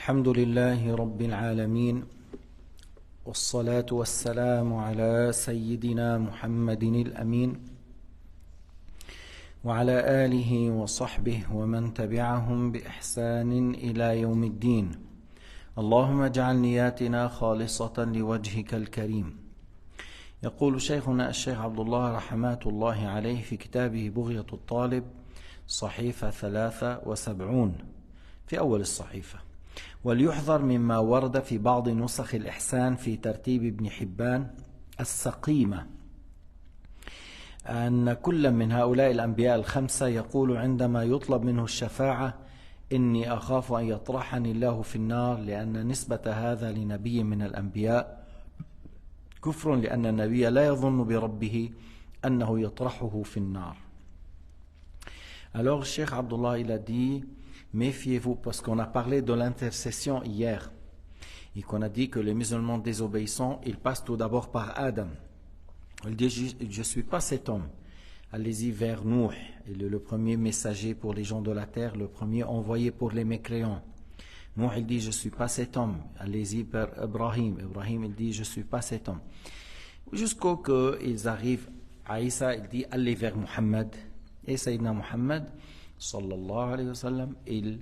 الحمد لله رب العالمين والصلاة والسلام على سيدنا محمد الأمين وعلى آله وصحبه ومن تبعهم بإحسان إلى يوم الدين. اللهم اجعل نياتنا خالصة لوجهك الكريم. يقول شيخنا الشيخ عبد الله رحمات الله عليه في كتابه بغية الطالب صحيفة 73 في أول الصحيفة: وليحذر مما ورد في بعض نسخ الإحسان في ترتيب ابن حبان السقيمة أن كل من هؤلاء الأنبياء الخمسة يقول عندما يطلب منه الشفاعة: إني أخاف أن يطرحني الله في النار، لأن نسبة هذا لنبي من الأنبياء كفر، لأن النبي لا يظن بربه أنه يطرحه في النار. Alors Cheikh Abdullah il a dit: méfiez-vous, parce qu'on a parlé de l'intercession hier et qu'on a dit que les musulmans désobéissants, ils passent tout d'abord par Adam. Il dit: je ne suis pas cet homme, allez-y vers Nuh, il est le premier messager pour les gens de la terre, le premier envoyé pour les mécréants. Nuh il dit: je ne suis pas cet homme, allez-y vers Ibrahim. Ibrahim il dit: je ne suis pas cet homme. Jusqu'au qu'ils arrivent à Isa, il dit: allez vers Muhammad. Et Sayyidina Muhammad sallallahu alayhi wa sallam, il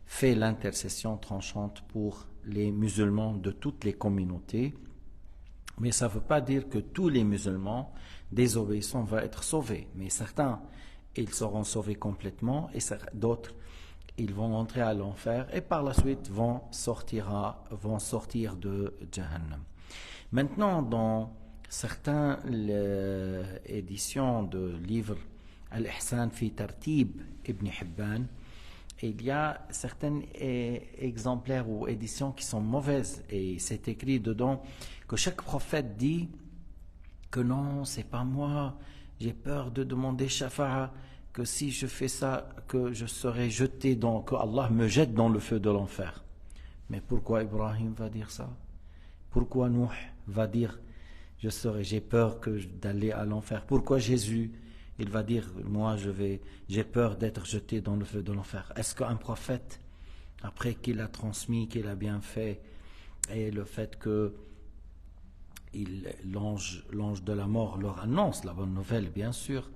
fait l'intercession tranchante pour les musulmans de toutes les communautés. Mais ça ne veut pas dire que tous les musulmans désobéissants vont être sauvés. Mais certains, ils seront sauvés complètement, et d'autres, ils vont entrer à l'enfer et par la suite vont sortir de Jahannam. Maintenant, dans certaines éditions de livres Al-Ihsan fi Tartib Ibn Hibban, il y a certains exemplaires ou éditions qui sont mauvaises, et c'est écrit dedans que chaque prophète dit que non, c'est pas moi, j'ai peur de demander shafa'a, que si je fais ça, que je serai jeté que Allah me jette dans le feu de l'enfer. Mais pourquoi Ibrahim va dire ça? Pourquoi Nuh va dire j'ai peur d'aller à l'enfer? Pourquoi Jésus il va dire: moi j'ai peur d'être jeté dans le feu de l'enfer? Est-ce qu'un prophète, après qu'il a transmis, qu'il a bien fait, et le fait que l'ange de la mort leur annonce la bonne nouvelle, bien sûr,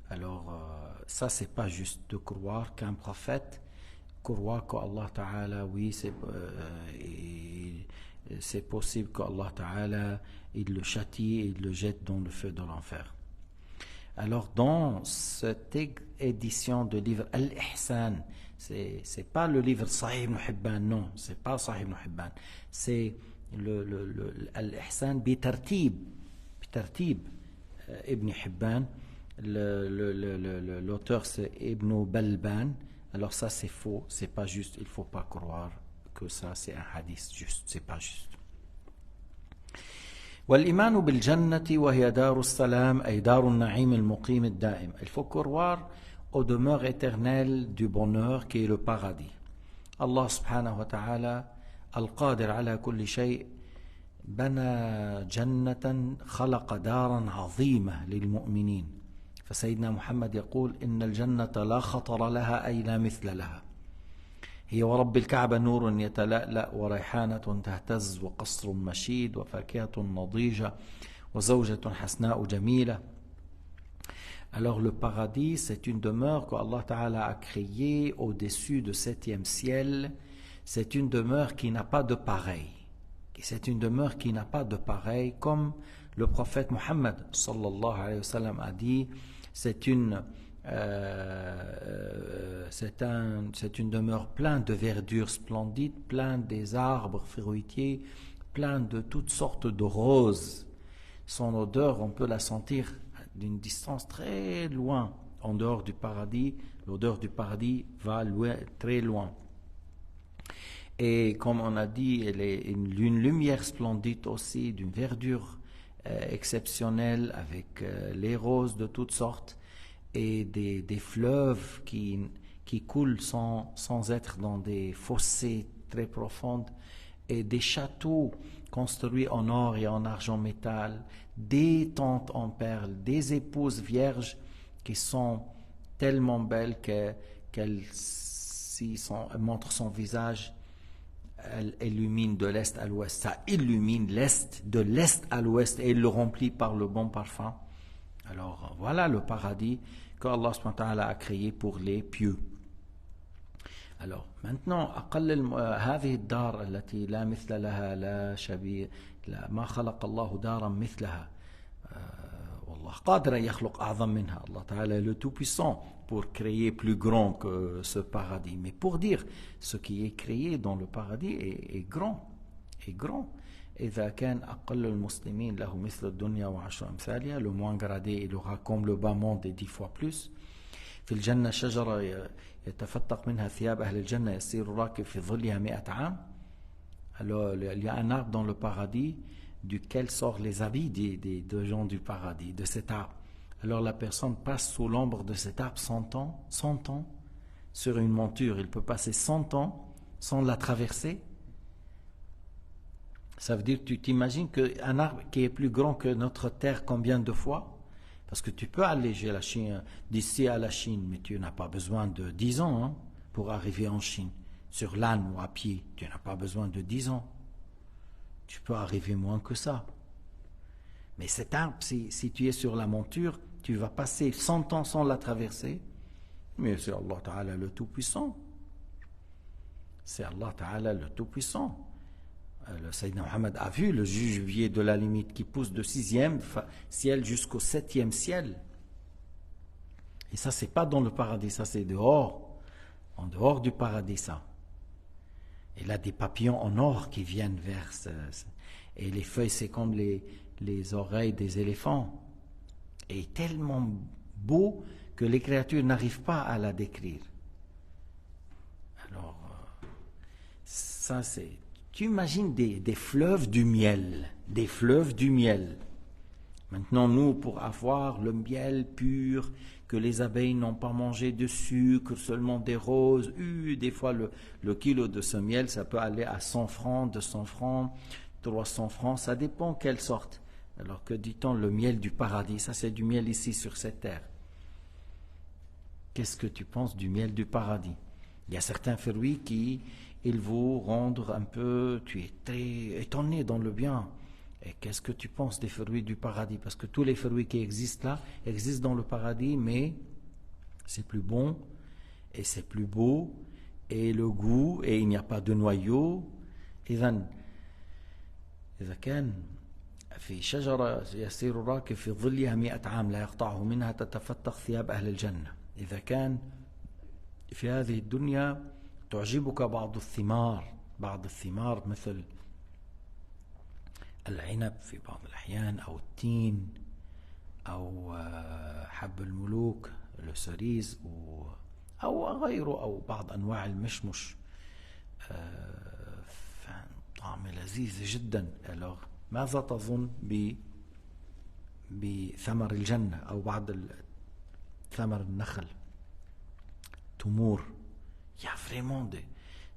alors ça c'est pas juste de croire qu'un prophète croit qu'Allah Ta'ala, oui, c'est possible qu'Allah Ta'ala il le châtie et il le jette dans le feu de l'enfer. Alors dans cette édition de livre Al-Ihsan, c'est pas le livre Sahih ibn Hibban, non, c'est pas Sahih ibn Hibban, c'est Al-Ihsan bitartib Ibn Hibban. L'auteur c'est Ibn Balban. Alors ça c'est faux, c'est pas juste, il faut pas croire que ça c'est un hadith juste, c'est pas juste. والإيمان بالجنة وهي دار السلام أي دار النعيم المقيم الدائم. Il faut croire aux demeures éternelles du bonheur qui est le paradis. Allah subhanahu wa ta'ala القادر على كل شيء بنى جنة خلق دارا عظيمة للمؤمنين. فسيدنا محمد يقول: إن الجنة لا خطر لها أي لا مثل لها. هي ورب الكعبة نور يتلألأ وريحانة تهتز وقصر مشيد وفاكهة نضيجة وزوجة حسناء جميلة. Alors le paradis, c'est une demeure que Allah Ta'ala a créée au-dessus du 7e ciel. C'est une demeure qui n'a pas de pareil. C'est une demeure qui n'a pas de pareil, comme le prophète Muhammad sallallahu alayhi wa sallam a dit: c'est une demeure pleine de verdure splendide, pleine des arbres fruitiers, pleine de toutes sortes de roses. Son odeur, on peut la sentir d'une distance très loin. En dehors du paradis, l'odeur du paradis va loin, très loin. Et comme on a dit, elle est une lumière splendide aussi, d'une verdure exceptionnelle, avec les roses de toutes sortes, et des fleuves qui coulent sans être dans des fossés très profondes, et des châteaux construits en or et en argent métal, des tentes en perles, des épouses vierges qui sont tellement belles qu'elles montrent son visage elle illumine de l'est à l'ouest. Ça illumine l'est, de l'est à l'ouest, et il le remplit par le bon parfum. Alors voilà le paradis qu'Allah subhanahu wa ta'ala a créé pour les pieux. Alors maintenant, هذه الدار التي لا مثل لها لا شبيه ما خلق الله دارا مثلها والله قادر أن يخلق أعظم منها. Allah Ta'ala est le tout-puissant pour créer plus grand que ce paradis. Mais pour dire, ce qui est créé dans le paradis est grand. Est grand. إذا كان أقل المسلمين له مثل الدنيا وعشر أمثالها, le moins gradé il aura comme le bas monde et 10 fois plus. في الجنة شجرة يتفتق منها ثياب أهل الجنة يسير راكب في ظلها 100 عام. Alors il y a un arbre dans le paradis duquel sortent les habits des gens du paradis, de cet arbre. Alors la personne passe sous l'ombre de cet arbre 100 ans, sur une monture. Il peut passer 100 ans sans la traverser. Ça veut dire, tu t'imagines qu'un arbre qui est plus grand que notre terre, combien de fois? Parce que tu peux aller la Chine, d'ici à la Chine, mais tu n'as pas besoin de 10 ans pour arriver en Chine. Sur l'âne ou à pied, tu n'as pas besoin de 10 ans. Tu peux arriver moins que ça. Mais cet arbre, si tu es sur la monture, tu vas passer 100 ans sans la traverser. Mais c'est Allah Ta'ala le Tout-Puissant. C'est Allah Ta'ala le Tout-Puissant. Le Sayyidina Muhammad a vu le jujuvier de la limite qui pousse de 6e ciel jusqu'au 7e ciel. Et ça, c'est pas dans le paradis, ça c'est dehors. En dehors du paradis, ça. Et là, des papillons en or qui viennent vers... Et les feuilles, c'est comme les oreilles des éléphants. Et tellement beau que les créatures n'arrivent pas à la décrire. Alors, ça c'est... Tu imagines des fleuves du miel. Des fleuves du miel. Maintenant, nous, pour avoir le miel pur, que les abeilles n'ont pas mangé de sucre, seulement des roses, des fois le kilo de ce miel, ça peut aller à 100 francs, 200 francs, 300 francs, ça dépend quelle sorte. Alors que dit-on, le miel du paradis, ça c'est du miel ici sur cette terre. Qu'est-ce que tu penses du miel du paradis? Il y a certains fruits qui, ils vous rendent un peu, tu es très étonné dans le bien. Et qu'est-ce que tu penses des fruits du paradis? Parce que tous les fruits qui existent là, existent dans le paradis, mais c'est plus bon, et c'est plus beau, et le goût, et il n'y a pas de noyau. إذا كان في شجرة يسير الراكب في ظلها 100 عام لا يقطعه منها تتفتق ثياب أهل الجنة. إذا كان في هذه الدنيا تعجبك بعض الثمار مثل العنب في بعض الأحيان أو التين أو حب الملوك السريز أو غيره أو بعض أنواع المشمش طعم لذيذ جدا. Alors ماذا تظن بثمر الجنة أو بعض ثمر النخل تمور. Il y a vraiment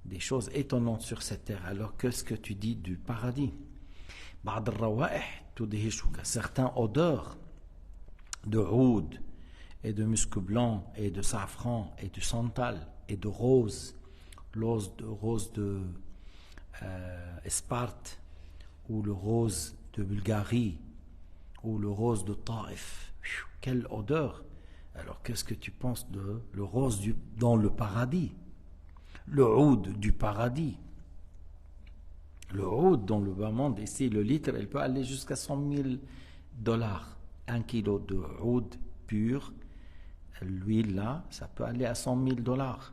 des choses étonnantes sur cette terre. Alors qu'est-ce que tu dis du paradis? بعض الروائح تدهشك. Certains odeurs de oud et de musc blanc et de safran et de santal et de rose de Sparte ou le rose de Bulgarie ou le rose de Taïf. Quelle odeur! Alors qu'est-ce que tu penses de le rose dans le paradis? Le oud du paradis. Le oud dans le bas monde, ici le litre, il peut aller jusqu'à $100,000. 1 kilo de oud pur, l'huile là, ça peut aller à $100,000.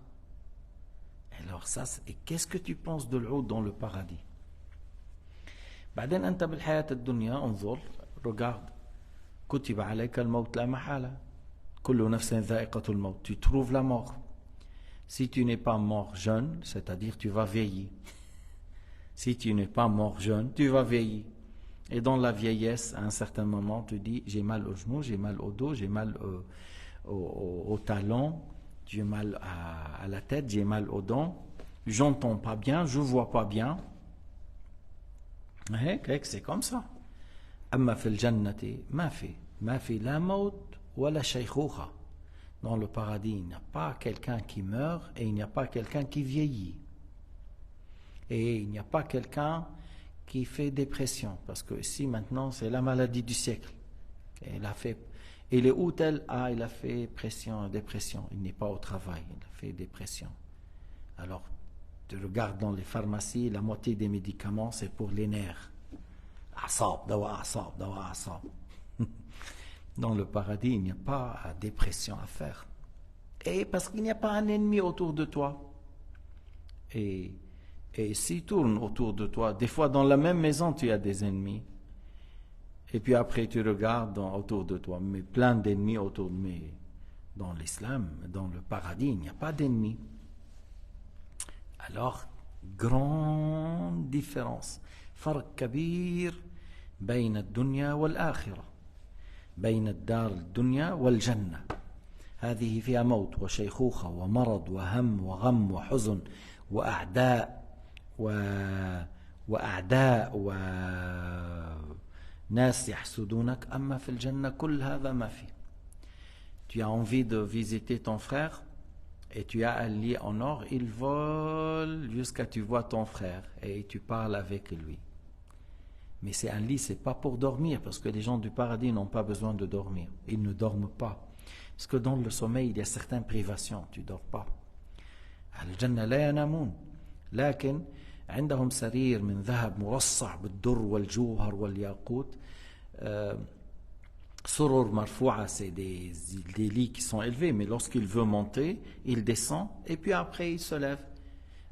Alors ça, et qu'est-ce que tu penses de l'oud dans le paradis? بعدين أنت بالحياة الدنيا انظر, regarde, كتب عليك الموت لا محالة. كل نفس ذائقة الموت. Tu trouves la mort. Si tu n'es pas mort jeune, c'est-à-dire tu vas vieillir. Si tu n'es pas mort jeune, tu vas vieillir. Et dans la vieillesse, à un certain moment, tu dis, j'ai mal au genou, j'ai mal au dos, j'ai mal au talon, j'ai mal à la tête, j'ai mal aux dents, j'entends pas bien, je vois pas bien. C'est comme ça. أما في الجنة ما في لا موت ولا شيخوخة. Dans le paradis, il n'y a pas quelqu'un qui meurt et il n'y a pas quelqu'un qui vieillit. Et il n'y a pas quelqu'un qui fait dépression, parce que ici maintenant c'est la maladie du siècle. Et les où tel, il a fait dépression, il n'est pas au travail, il a fait dépression. Alors, tu regardes dans les pharmacies, la moitié des médicaments c'est pour les nerfs. Asab, dawa, asab, dawa, asab. Dans le paradis, il n'y a pas de dépression à faire. Et parce qu'il n'y a pas un ennemi autour de toi. Et s'il tourne autour de toi, des fois dans la même maison, tu as des ennemis. Et puis après, tu regardes autour de toi, mais plein d'ennemis autour de moi. Dans l'islam, dans le paradis, il n'y a pas d'ennemis. Alors, grande différence. فرق كبير بين الدنيا والآخرة بين الدار الدنيا والجنة هذه فيها موت وشيخوخة ومرض وهم وغم وحزن وأعداء وناس يحسدونك أما في الجنة كل هذا ما في. Tu as envie de visiter ton frère et tu as un lit en or, il vole jusqu'à tu vois ton frère et tu parles avec lui. Mais c'est un lit, c'est pas pour dormir, parce que les gens du paradis n'ont pas besoin de dormir. Ils ne dorment pas. Parce que dans le sommeil, il y a certaines privations, tu ne dors pas. الجنة لا ينامون لكن عندهم سرير من ذهب مرصع بالدر والجوهر والياقوت. Surur marfoua, c'est des lits qui sont élevés, mais lorsqu'il veut monter, il descend et puis après il se lève.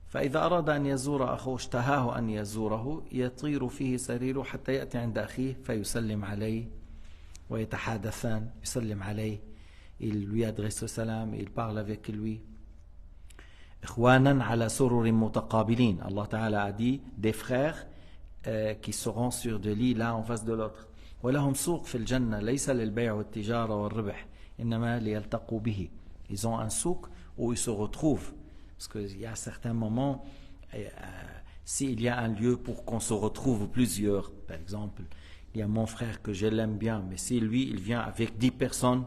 فإذا أراد أن يزور أخوه اشتهاه أن يزوره يطير فيه سريره حتى يأتي عند أخيه فيسلم عليه ويتحادثان يسلم عليه, il lui adresse le salam, il parle avec lui. إخوانا على سرر متقابلين, Allah Ta'ala a dit des frères qui seront sur des lits l'un en face de l'autre. ولهم سوق في الجنة ليس للبيع والتجارة والربح إنما ليلتقوا به. Ils ont un souk où ils se retrouvent. Parce qu'il y a certains moments, s'il y a un lieu pour qu'on se retrouve plusieurs, par exemple, il y a mon frère que je l'aime bien, mais si lui, il vient avec 10 personnes,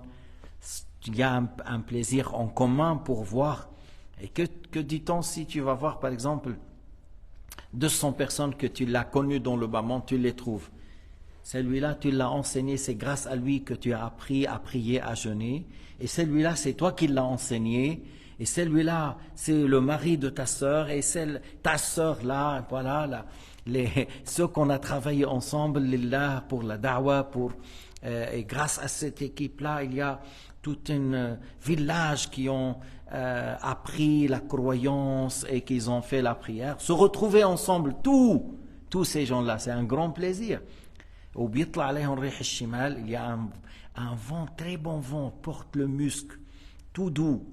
il y a un plaisir en commun pour voir. Et que dit-on si tu vas voir, par exemple, 200 personnes que tu l'as connues dans le bas monde, tu les trouves. Celui-là, tu l'as enseigné, c'est grâce à lui que tu as appris à prier, à jeûner. Et celui-là, c'est toi qui l'as enseigné. Et celui-là, c'est le mari de ta sœur. Et ta sœur-là, voilà, ceux qu'on a travaillé ensemble, lillah, pour la da'wah, et grâce à cette équipe-là, il y a tout un village qui ont appris la croyance et qui ont fait la prière. Se retrouver ensemble, tous ces gens-là, c'est un grand plaisir. Au بيطلع عليهم ريح الشمال, il y a un vent, très bon vent, porte le musc, tout doux.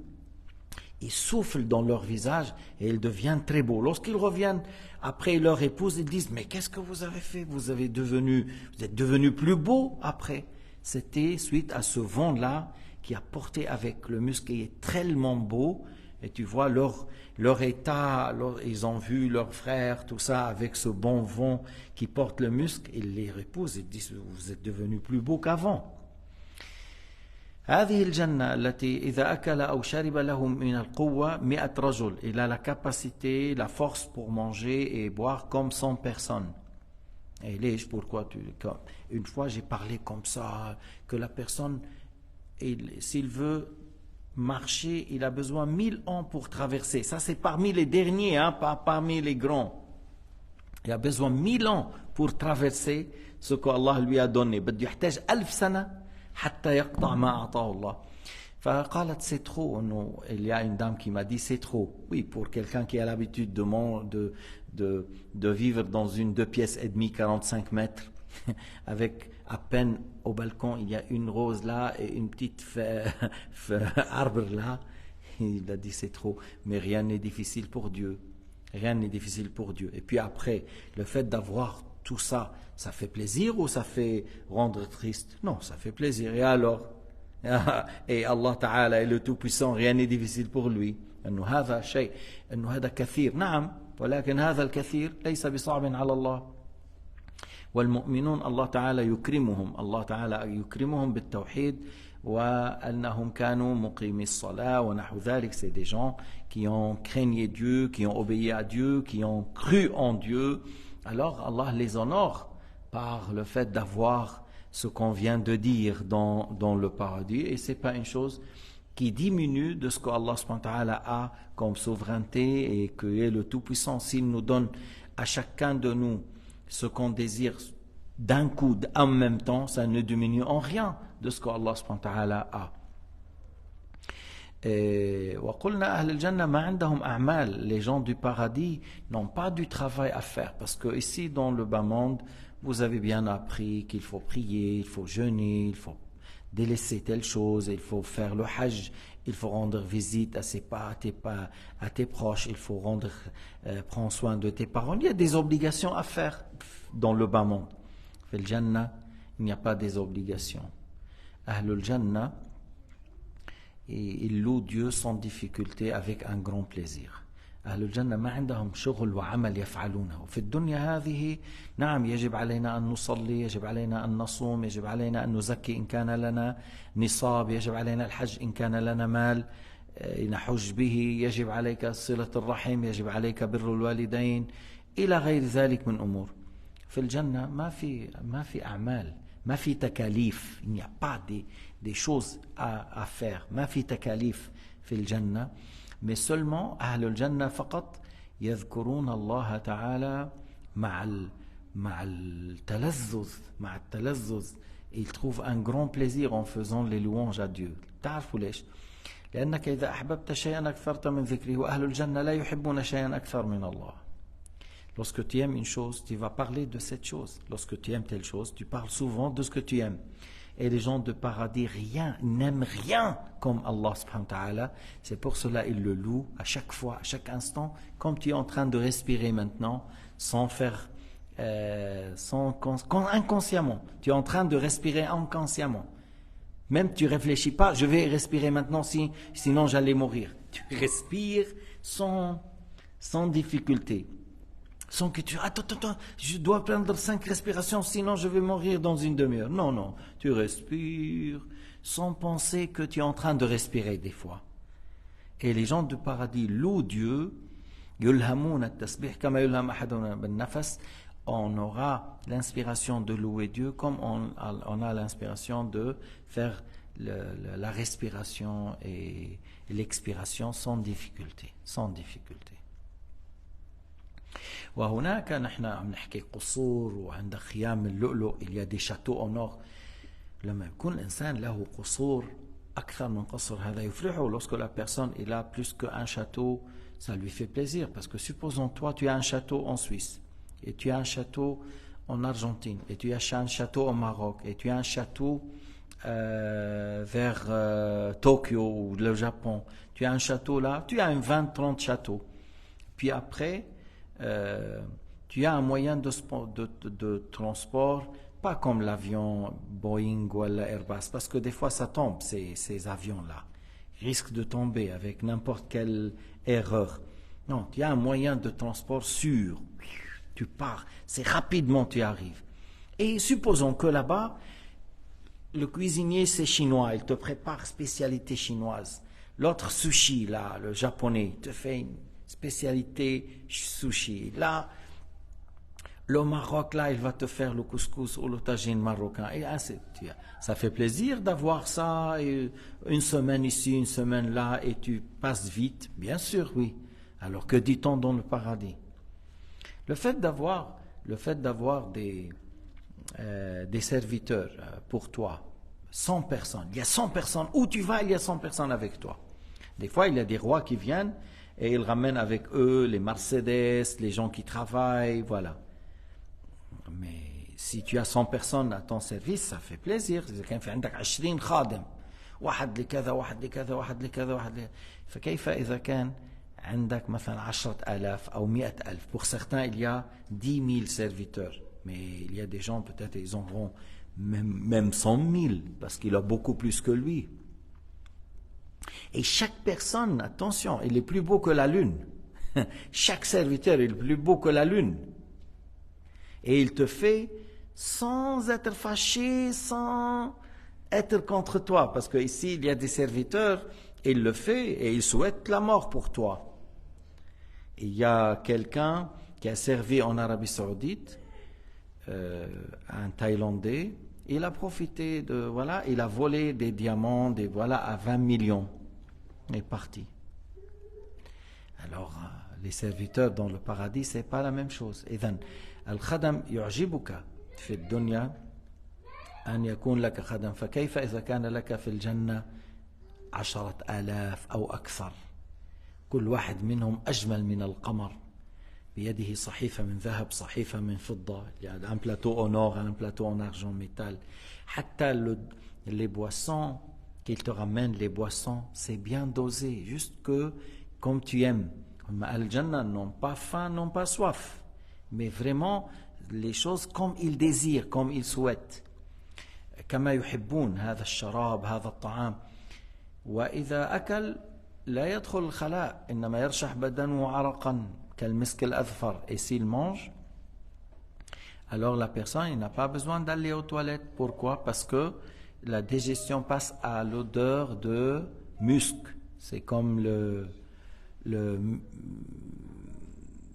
Ils soufflent dans leur visage et ils deviennent très beaux. Lorsqu'ils reviennent après leur épouse, ils disent: mais qu'est-ce que vous avez fait? Vous êtes devenus plus beaux après. C'était suite à ce vent-là qui a porté avec le musc qui est tellement beau. Et tu vois leur état, ils ont vu leurs frères, tout ça, avec ce bon vent qui porte le musc, ils les épousent, ils disent: vous êtes devenus plus beaux qu'avant. هذه الجنة التي إذا أكل أو شرب لهم من القوة 100 رجل. Il a la capacité, la force pour manger et boire comme 100 personnes. Et pourquoi une fois j'ai parlé comme ça, que la personne, s'il veut marcher, il a besoin 1000 ans pour traverser. Ça, c'est parmi les derniers, pas parmi les grands. Il a besoin 1000 ans pour traverser ce qu'Allah lui a donné. بده يحتاج 1000 سنة حتى يقطع ما أعطاه الله. فقالت: c'est trop. Il y a une dame qui m'a dit: c'est trop. Oui, pour quelqu'un qui a l'habitude de vivre dans une 2 pièces et demie, 45 mètres, avec à peine au balcon, il y a une rose là et une petite arbre là. Il a dit: c'est trop. Mais rien n'est difficile pour Dieu. Rien n'est difficile pour Dieu. Et puis après, le fait d'avoir tout ça, ça fait plaisir ou ça fait rendre triste? Non, ça fait plaisir. Et alors? Et Allah Ta'ala est le Tout-Puissant, rien n'est difficile pour lui. أنه هذا شيء أنه هذا كثير نعم ولكن هذا الكثير ليس بصعب على الله. والمؤمنون الله تعالى يكرمهم بالتوحيد وأنهم كانوا مقيمي الصلاة ونحو ذلك. C'est des gens qui ont craigné Dieu, qui ont obéi à Dieu, qui ont cru en Dieu. Alors Allah les honore par le fait d'avoir ce qu'on vient de dire dans le paradis, et c'est pas une chose qui diminue de ce que Allah subhanahu wa ta'ala a comme souveraineté et que est le Tout-Puissant. S'il nous donne à chacun de nous ce qu'on désire d'un coup, en même temps, ça ne diminue en rien de ce que Allah subhanahu wa ta'ala a. وقلنا أهل الجنة ما عندهم أعمال. Les gens du paradis n'ont pas du travail à faire, parce que ici dans le bas monde vous avez bien appris qu'il faut prier, il faut jeûner, il faut délaisser telle chose, il faut faire le hajj, il faut rendre visite à tes proches, il faut prendre soin de tes parents. Il y a des obligations à faire dans le bas monde. Dans le Jannah, il n'y a pas des obligations. Ahlul Jannah, ils louent Dieu sans difficulté, avec un grand plaisir. أهل الجنة ما عندهم شغل وعمل يفعلونه. في الدنيا هذه نعم يجب علينا أن نصلي، يجب علينا أن نصوم، يجب علينا أن نزكي إن كان لنا نصاب، يجب علينا الحج إن كان لنا مال نحج به، يجب عليك صلة الرحم، يجب عليك بر الوالدين إلى غير ذلك من أمور. في الجنة ما في أعمال، ما في تكاليف. Il n'y a pas des choses à faire. ما في تكاليف في الجنة. Mais seulement أهل الجنة فقط يذكرون الله تعالى مع التلذذ. Ils trouvent un grand plaisir en faisant les louanges à Dieu. تعرفوا ليش؟ لأنك إذا أحببت شيئا أكثرت من ذكره، وأهل الجنة لا يحبون شيئا أكثر من الله. Lorsque tu aimes une chose, tu vas parler de cette chose. Lorsque tu aimes telle chose, tu parles souvent de ce que tu aimes. Et les gens de paradis n'aiment rien comme Allah subhanahu wa ta'ala. C'est pour cela ils le louent à chaque fois, à chaque instant, comme tu es en train de respirer maintenant, sans faire, inconsciemment. Tu es en train de respirer inconsciemment. Même tu réfléchis pas, je vais respirer maintenant, sinon j'allais mourir. Tu respires sans difficulté. Sans que tu... Attends, je dois prendre 5 respirations, sinon je vais mourir dans une demi-heure. Non, tu respires sans penser que tu es en train de respirer des fois. Et les gens du paradis louent Dieu. On aura l'inspiration de louer Dieu comme on a l'inspiration de faire la respiration et l'expiration sans difficulté. وهناك نحن عم نحكي قصور وعند خيام اللؤلؤ. il y a des châteaux en or. لما يكون الإنسان له قصور أكثر من قصر هذا يفرحه. Lorsque la personne il a plus qu'un château, ça lui fait plaisir, parce que supposons toi tu as un château en Suisse, et tu as un château en Argentine, et tu as un château au Maroc, et tu as un château vers Tokyo ou le Japon. Tu as un château là, tu as 20-30 châteaux. Puis après tu as un moyen de transport, pas comme l'avion Boeing ou l'Airbus, parce que des fois ça tombe, ces avions-là. Ils risquent de tomber avec n'importe quelle erreur. Non, tu as un moyen de transport sûr. Tu pars, c'est rapidement tu arrives. Et supposons que là-bas, le cuisinier c'est chinois, il te prépare spécialité chinoise. L'autre sushi, là, le japonais, te fait une spécialité sushi. Là, le Maroc, là, il va te faire le couscous ou le tagine marocain. Et ça fait plaisir d'avoir ça, et une semaine ici, une semaine là, et tu passes vite. Bien sûr, oui. Alors que dit-on dans le paradis? Le fait d'avoir des serviteurs pour toi, 100 personnes. Il y a 100 personnes. Où tu vas, il y a 100 personnes avec toi. Des fois, il y a des rois qui viennent et ils ramènent avec eux les Mercedes, les gens qui travaillent, voilà. Mais si tu as 100 personnes à ton service, ça fait plaisir. إذا كان في عندك 20 خادم، واحد لكذا واحد لكذا واحد لكذا واحد لكذا، فكيف إذا كان عندك مثلا 10,000 أو 100,000. Pour certains, il y a 10,000 serviteurs. Mais il y a des gens, peut-être, ils en auront même 100,000, parce qu'il a beaucoup plus que lui. Et chaque personne, attention, il est plus beau que la lune. Chaque serviteur est plus beau que la lune. Et il te fait sans être fâché, sans être contre toi, parce qu'ici il y a des serviteurs, il le fait et il souhaite la mort pour toi. Il y a quelqu'un qui a servi en Arabie Saoudite, un Thaïlandais, il a profité de, voilà, il a volé des diamants, voilà, à 20 millions. Il est parti. Alors, les serviteurs dans le paradis, c'est pas la même chose. إذن الخدم يعجبك في الدنيا أن يكون لك خدم فكيف إذا كان لك في الجنة 10,000 أو أكثر كل واحد منهم أجمل من القمر بيده صحيفة من ذهب صحيفة من فضة il y a un plateau en or un plateau en argent métal حتى les boissons qu'il te ramène les boissons c'est bien dosé juste que comme tu aimes Al-Jannah n'ont pas faim n'ont pas soif mais vraiment les choses comme ils désirent comme ils souhaitent كما يحبون هذا الشراب هذا الطعام وإذا أكل لا يدخل الخلاء إنما يرشح بدنه عرقا كالمسك الأذفر et s'il mange alors la personne n'a pas besoin d'aller aux toilettes pourquoi parce que la digestion passe à l'odeur de musc c'est comme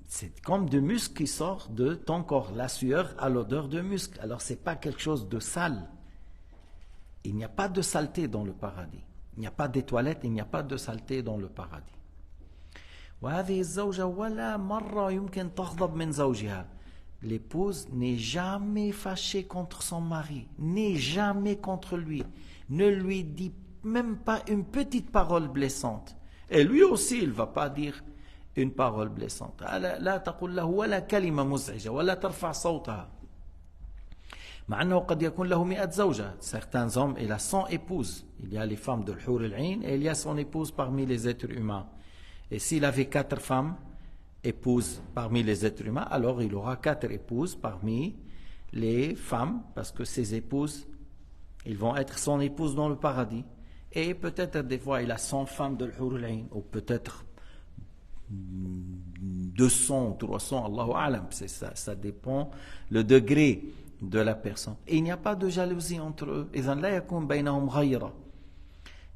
c'est comme du musc qui sort de ton corps la sueur a l'odeur de musc alors c'est pas quelque chose de sale il n'y a pas de saleté dans le paradis il n'y a pas de toilettes il n'y a pas de saleté dans le paradis وهذه الزوجة ولا مرة يمكن تغضب من زوجها l'épouse n'est jamais fâchée contre son mari n'est jamais contre lui ne lui dit même pas une petite parole blessante et lui aussi il ne va pas dire une parole blessante لا تقول له ولا كلمة مزعجة ولا ترفع صوتها مع أنه قد يكون له 100 زوجة certains hommes il a 100 épouses il y a les femmes de l'Hur al-Ain et il y a son épouse parmi les êtres humains et s'il avait 4 femmes épouses parmi les êtres humains alors il aura 4 épouses parmi les femmes parce que ces épouses ils vont être son épouse dans le paradis et peut-être des fois il a 100 femmes de l'Hur al-Ain ou peut-être 200 300 Allahu a'lam ça dépend le degré de la personne et il n'y a pas de jalousie entre eux إذن لا يكون بينهم غيرة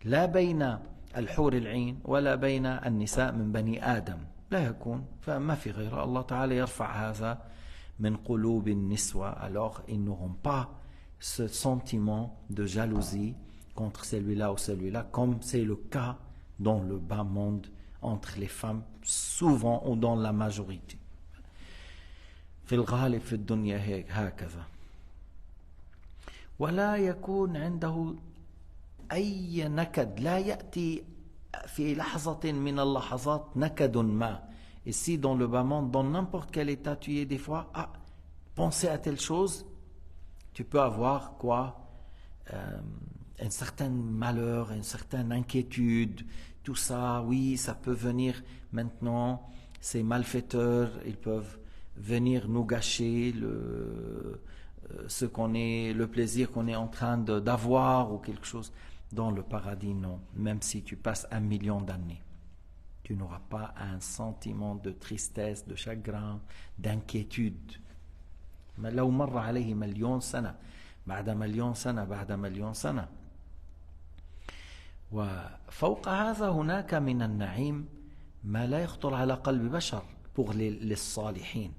لا بين الحور العين ولا بين النساء من بني آدم لا يكون فما في غيرة الله تعالى يرفع هذا من قلوب النسوة alors ils n'auront pas ce sentiment de jalousie contre celui-là ou celui-là comme c'est le cas dans le bas monde entre les femmes souvent ou dans la majorité في الغالب في الدنيا هكذا ولا يكون عنده أي نكد لا يأتي في لحظة من اللحظات نكد ما ici dans le bas monde dans n'importe quel état tu es des fois penser à telle chose tu peux avoir quoi un certain malheur une certaine inquiétude tout ça oui ça peut venir maintenant ces malfaiteurs ils peuvent venir nous gâcher le plaisir qu'on est en train d'avoir ou quelque chose. Dans le paradis, non. Même si tu passes 1 million d'années, tu n'auras pas un sentiment de tristesse, de chagrin, d'inquiétude. Mais لو مر عليه 1,000,000 سنة بعد 1,000,000 سنة بعد 1,000,000 سنة وفوق هذا هناك من النعيم ما لا يخطر على قلب بشر pour les صالحين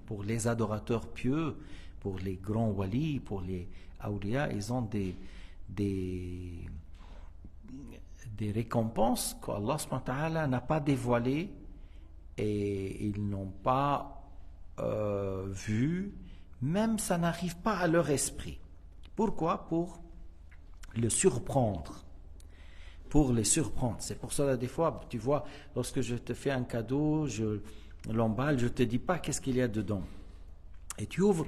pour les adorateurs pieux pour les grands walis pour les awliya ils ont des récompenses qu'Allah subhanahu wa ta'ala n'a pas dévoilées et ils n'ont pas vu même ça n'arrive pas à leur esprit pourquoi pour le surprendre pour les surprendre c'est pour cela des fois tu vois lorsque je te fais un cadeau je l'emballe, je ne te dis pas qu'est-ce qu'il y a dedans. Et tu ouvres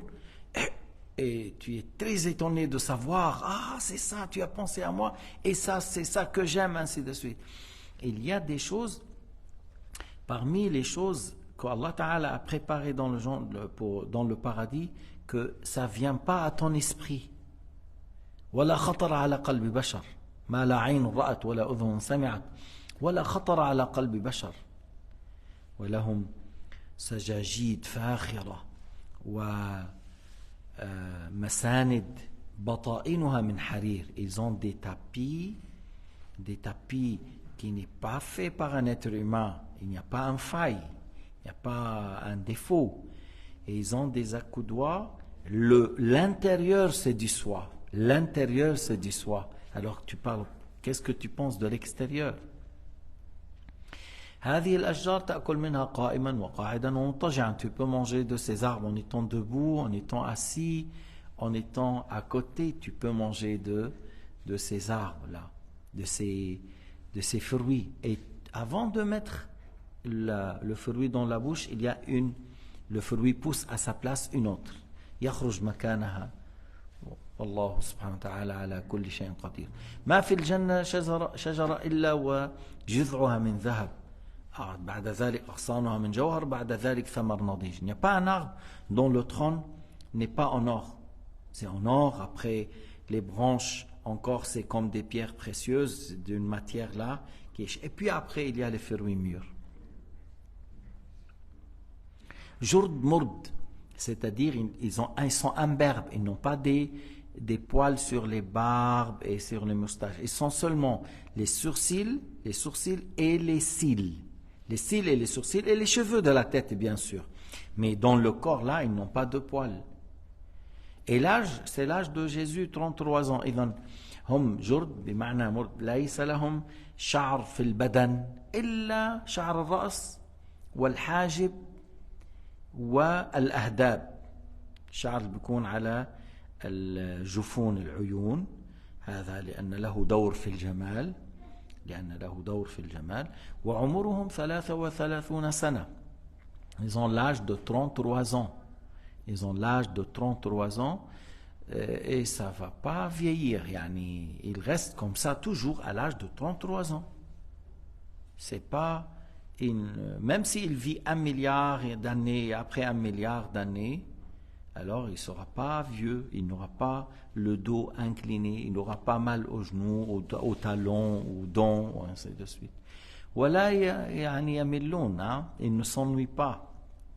et tu es très étonné de savoir, ah c'est ça, tu as pensé à moi, et ça c'est ça que j'aime, ainsi de suite. Il y a des choses, parmi les choses qu'Allah Ta'ala a préparées dans le paradis, que ça ne vient pas à ton esprit. ولا خطر على قلب بشر ما لا عين رأت ولا أذن سمعت ولا خطر على قلب بشر ولهم سجاجيد فاخرة ومساند بطائنها من حرير. Ils ont des tapis qui n'est pas fait par un être humain. Il n'y a pas un faille, il n'y a pas un défaut. Et ils ont des accoudoirs. L'intérieur c'est du soie. L'intérieur c'est du soie. Alors tu parles, qu'est-ce que tu penses de l'extérieur? هذه الأشجار تأكل منها قائما وقاعدا ومضطجعا. Tu peux manger de ces arbres en étant debout, en étant assis, en étant à côté. Tu peux manger de ces arbres-là, de ces fruits. Et avant de mettre le fruit dans la bouche, il y a le fruit pousse à sa place une autre. يخرج مكانها. والله سبحانه وتعالى على كل شيء قدير. ما في الجنة شجرة إلا وجذعها من ذهب. بعد ذلك أغصانها من جوهر بعد ذلك ثمر نضيج. Il n'y a pas un arbre dont le tronc n'est pas en or. C'est en or. Après les branches encore c'est comme des pierres précieuses d'une matière là. Et puis après il y a les fruits mûrs. Jourd mourd, c'est-à-dire ils sont imberbes. Ils n'ont pas des poils sur les barbes et sur les moustaches. Ils sont seulement les sourcils et les cils. Les cils et les sourcils et les cheveux de la tête, bien sûr. Mais dans le corps, là, ils n'ont pas de poils. Et l'âge, c'est l'âge de Jésus, 33 ans. إذن هم جرد بمعنى مرد ليس لهم شعر في البدن إلا شعر الرأس والحاجب والأهداب. الشعر بيكون على الجفون العيون. هذا لأن له دور في الجمال. وعمرهم 33 سنة. Ils ont l'âge de 33 ans. Et ça ne va pas vieillir. Yani, ils restent comme ça toujours à l'âge de 33 ans. C'est pas même s'il vit 1 milliard d'années, après 1 milliard d'années, alors il ne sera pas vieux, il n'aura pas le dos incliné, il n'aura pas mal aux genoux, aux talons, aux dents, ainsi de suite. Voilà, il ne s'ennuie pas.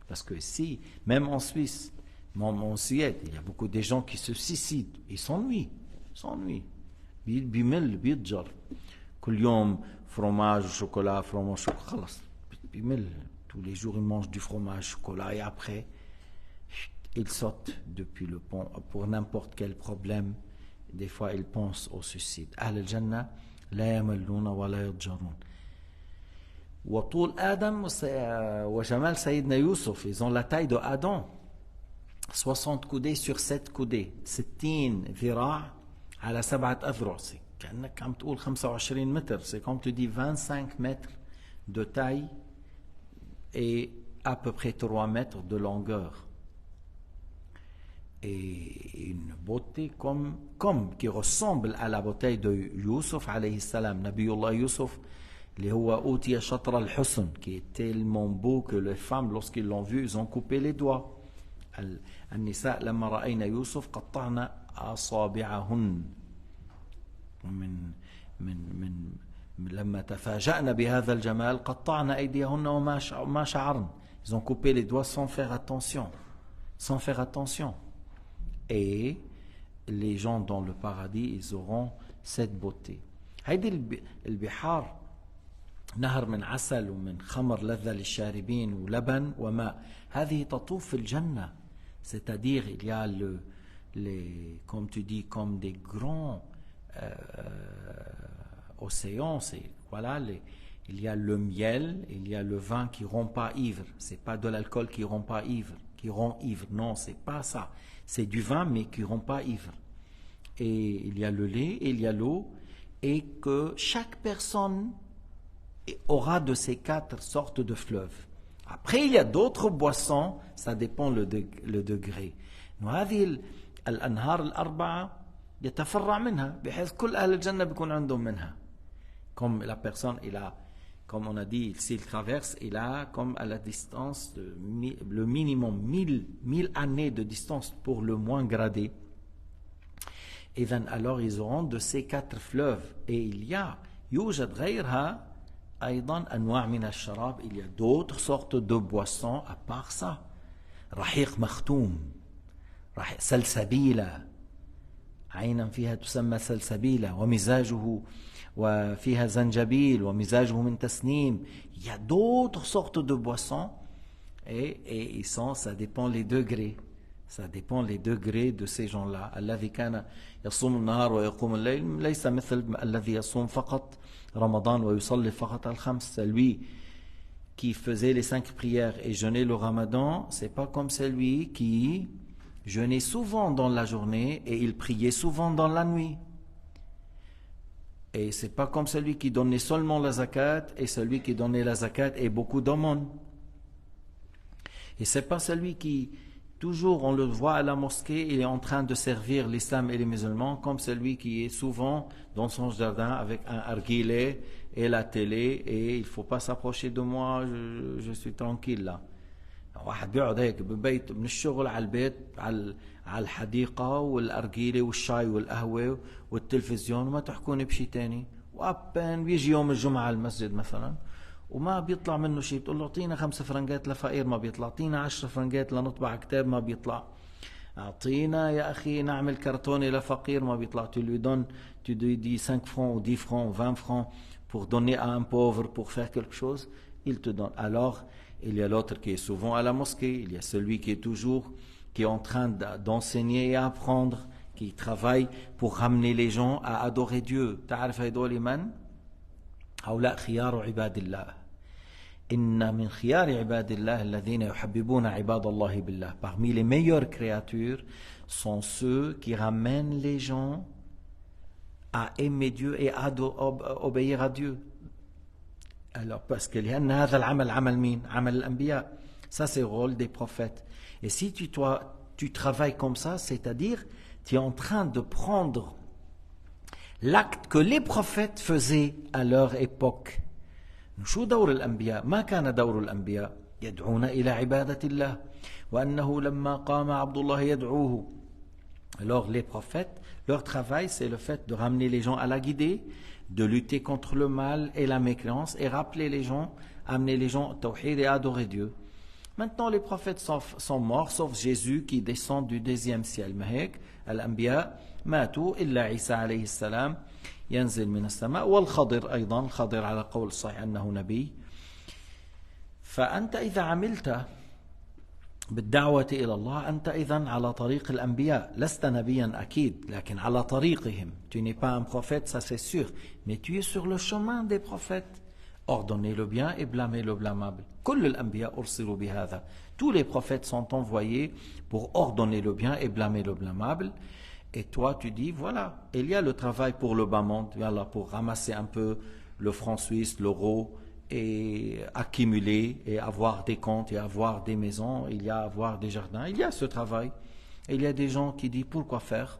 Parce que si, même en Suisse, même en Suède, il y a beaucoup de gens qui se suicident, ils s'ennuient. بيمل بيتجر كل يوم fromage, chocolat, خلاص بيمل. Tous les jours il mange du fromage, chocolat et après il saute depuis le pont pour n'importe quel problème. Des fois il pense au suicide. أهل الجنة لا يملون ولا يضجرون. وطول آدم وجمال سيدنا يوسف. Ils ont la taille de Adam. 60 coudées sur 7 coudées. 60 ذراع على 7 أذرع. كأنك عم تقول 25 متر. C'est comme tu dis 25 mètres de taille et à peu près 3 mètres de longueur. Et une beauté comme qui ressemble à la beauté de Youssouf alayhi salam. Nabiyullah Youssouf, اللي هو أوتي شطر الحسن, qui est tellement beau que les femmes, lorsqu'ils l'ont vu, ils ont coupé les doigts. النساء لما رأينا يوسف قطعنا أصابعهن. من لما تفاجأنا بهذا الجمال قطعنا أيديهن وما شعرن. Ils ont coupé les doigts sans faire attention. Et les gens dans le paradis, ils auront cette beauté. هيدي البحار نهر من عسل ومن خمر لذة للشاربين ولبن وماء. هذه تطوف في الجنة. C'est-à-dire il y a comme tu dis, comme des grands océans. Voilà, il y a le miel, il y a le vin qui rend pas ivre. C'est pas de l'alcool qui rend pas ivre, qui rend ivre. Non, c'est pas ça. C'est du vin mais qui rend pas ivre. Et il y a le lait, et il y a l'eau, et que chaque personne aura de ces 4 sortes de fleuves. Après, il y a d'autres boissons, ça dépend le degré. وهذه الأنهار الأربعة يتفرع منها بحيث كل أهل الجنة بيكون عندهم منها. Comme la personne, comme on a dit, s'il traverse, il a comme à la distance, le minimum 1000 années de distance pour le moins gradé. Et alors ils auront de ces 4 fleuves. Et il y a يوجد غيرها أيضا أنواع من الشراب. Il y a d'autres sortes de boissons à part ça. رحيق مختوم, سلسبيلة, عينا فيها تسمى سلسبيلا ومزاجه وفيها زنجبيل ومزاجه من تسنيم. Il y a d'autres sortes de boissons et ils sont, ça dépend les degrés. Ça dépend les degrés de ces gens-là. الذي كان يصوم النهار ويقوم الليل ليس مثل الذي يصوم فقط رمضان ويصلي فقط الخمس. Celui qui faisait les 5 prières et jeûnait le ramadan, c'est pas comme celui qui jeûnait souvent dans la journée et il priait souvent dans la nuit. Et c'est pas comme celui qui donnait seulement la zakat et celui qui donnait la zakat et beaucoup d'aumônes. Et c'est pas celui qui, toujours on le voit à la mosquée, il est en train de servir l'islam et les musulmans, comme celui qui est souvent dans son jardin avec un narguilé et la télé et il faut pas s'approcher de moi, je suis tranquille là. واحد بيقعد هيك ببيت من الشغل على البيت على الحديقة والأرجيلة والشاي والقهوة والتلفزيون وما تحكوني بشي تاني. وأبان بيجي يوم الجمعة على المسجد مثلا وما بيطلع منه شيء، بتقول له اعطينا 5 فرنجات لفقير ما بيطلع، اعطينا 10 فرنجات لنطبع كتاب ما بيطلع، اعطينا يا أخي نعمل كرتونة لفقير ما بيطلع. Tu lui donnes, tu lui dis 5 francs ou 10 francs ou 20 francs pour donner à un pauvre pour faire quelque chose, il te donne. Alors il y a l'autre qui est souvent à la mosquée, il y a celui qui est toujours, qui est en train d'enseigner et apprendre, qui travaille pour ramener les gens à adorer Dieu. تعرف هيدول من؟ هؤلاء خيار عباد الله. إن من خيار عباد الله الذين يحببون عباد الله بالله. Parmi les meilleures créatures sont ceux qui ramènent les gens à aimer Dieu et à obéir à Dieu. Alors, parce que لأن هذا العمل عمل مين؟ عمل الأنبياء. Ça c'est le rôle des prophètes. Et si tu travailles comme ça, c'est-à-dire tu es en train de prendre l'acte que les prophètes faisaient à leur époque. شو دور الأنبياء؟ ما كان دور الأنبياء يدعون إلى عبادة الله وأنه لما قام عبد الله يدعوه. Alors les prophètes, leur travail c'est le fait de ramener les gens à la guidée, de lutter contre le mal et la mécréance et rappeler les gens, amener les gens au tawhid et adorer Dieu. Maintenant les prophètes sont morts sauf Jésus qui descend du 2e ciel. مهيك الأنبياء ماتوا إلا عيسى عليه السلام ينزل من السماء والخضر أيضا، الخضر على قول الصحيح أنه نبي. فأنت إذا عملت بالدعوة إلى الله أنت إذن على طريق الأنبياء، لست نبيا أكيد لكن على طريقهم. Tu n'es pas un prophète, ça c'est sûr, mais tu es sur le chemin des prophètes. Ordonner le bien et blâmer le blâmable. كل الأنبياء أرسلوا بهذا. Tous les prophètes sont envoyés pour ordonner le bien et blâmer le blâmable. Et toi tu dis voilà, il y a le travail pour le bas monde, voilà, pour ramasser un peu le franc suisse, l'euro et accumuler et avoir des comptes et avoir des maisons, il y a avoir des jardins, il y a ce travail. Et il y a des gens qui disent pourquoi faire?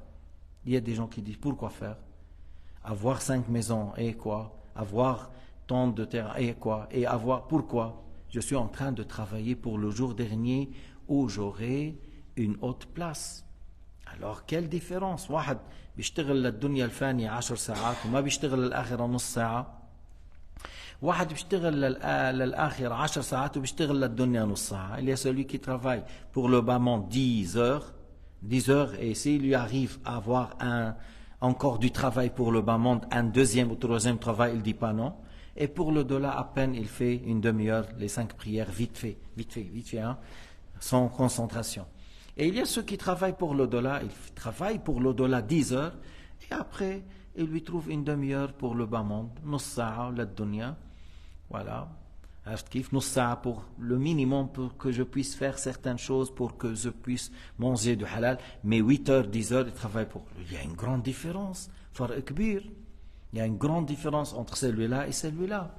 Il y a des gens qui disent pourquoi faire? Avoir 5 maisons et quoi? Avoir tant de terrain et quoi? Et avoir pourquoi? Je suis en train de travailler pour le jour dernier où j'aurai une haute place. Alors quelle différence؟ واحد بيشتغل للدنيا الفانية 10 ساعات وما بيشتغل للآخرة نص ساعة. واحد بيشتغل للآخرة 10 ساعات وبيشتغل للدنيا نص ساعة. Il y a celui qui travaille pour le bas monde 10 heures et s'il lui arrive à avoir encore du travail pour le bas monde, un 2e ou 3e travail, il dit pas non. Et pour le delà, à peine il fait une demi-heure, les 5 prières, vite fait, hein, sans concentration. Et il y a ceux qui travaillent pour l'au-delà, ils travaillent pour l'au-delà 10 heures, et après, ils lui trouvent une demi-heure pour le bas monde, نص ساعة للدنيا, voilà, عرفت كيف, نص ساعة pour le minimum pour que je puisse faire certaines choses, pour que je puisse manger du halal, mais 8 heures, 10 heures, ils travaillent pour. Il y a une grande différence, فرق كبير. Il y a une grande différence entre celui-là et celui-là.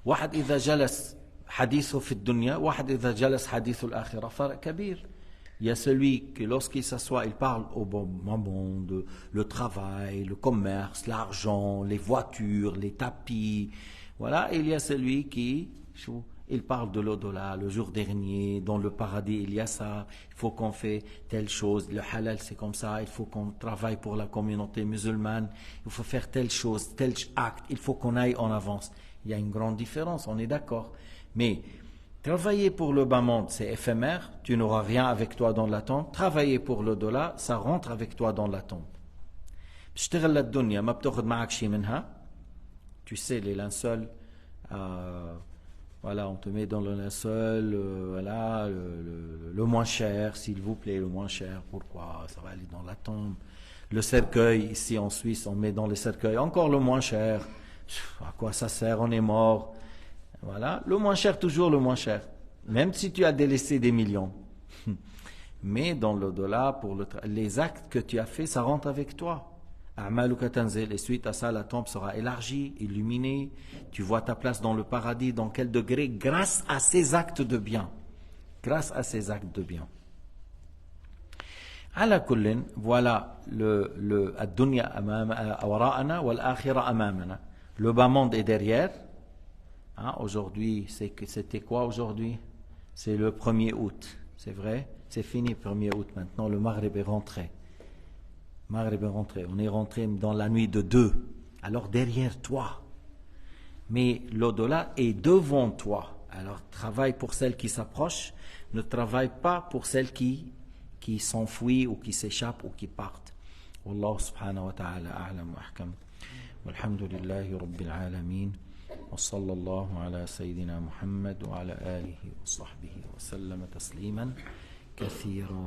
واحد إذا جلس حديثه في الدنيا واحد إذا جلس حديث الآخرة فرق كبير. Il y a celui qui lorsqu'il s'assoit il parle au bon monde, le travail, le commerce, l'argent, les voitures, les tapis, voilà. Et il y a celui qui il parle de l'au-delà, le jour dernier, dans le paradis il y a ça, il faut qu'on fait telle chose, le halal c'est comme ça, il faut qu'on travaille pour la communauté musulmane, il faut faire telle chose, tel acte, il faut qu'on aille en avance. Il y a une grande différence, on est d'accord. Mais Travailler pour le bas monde, c'est éphémère, tu n'auras rien avec toi dans la tombe. Travailler pour le dollar, ça rentre avec toi dans la tombe. بتشتغل للدنيا ما بتاخذ معك شيء منها. Tu sais, les linceuls, voilà, on te met dans le linceul, voilà, le moins cher, s'il vous plaît, le moins cher. Pourquoi? Ça va aller dans la tombe. Le cercueil, ici en Suisse, on met dans le cercueil encore le moins cher. À quoi ça sert? On est mort. Voilà, le moins cher, toujours le moins cher. Même si tu as délaissé des millions. Mais dans le dollar, pour les actes que tu as fait, ça rentre avec toi. Et suite à ça, la tombe sera élargie, illuminée. Tu vois ta place dans le paradis, dans quel degré? Grâce à ces actes de bien. Grâce à ces actes de bien. على كل, voilà الدنيا وراءنا والآخرة أمامنا. Le bas monde est derrière. Aujourd'hui, c'était quoi aujourd'hui? C'est le 1er août, c'est vrai? C'est fini 1er août maintenant, le Maghreb est rentré. On est rentré dans la nuit de 2. Alors derrière toi. Mais l'au-delà est devant toi. Alors travaille pour celle qui s'approche, ne travaille pas pour celle qui s'enfuit ou qui s'échappe ou qui partent. Wallahu subhanahu wa ta'ala a'lam wa ahkam. Walhamdulillahi rabbil alamin. وصلى الله على سيدنا محمد وعلى آله وصحبه وسلم تسليما كثيرا.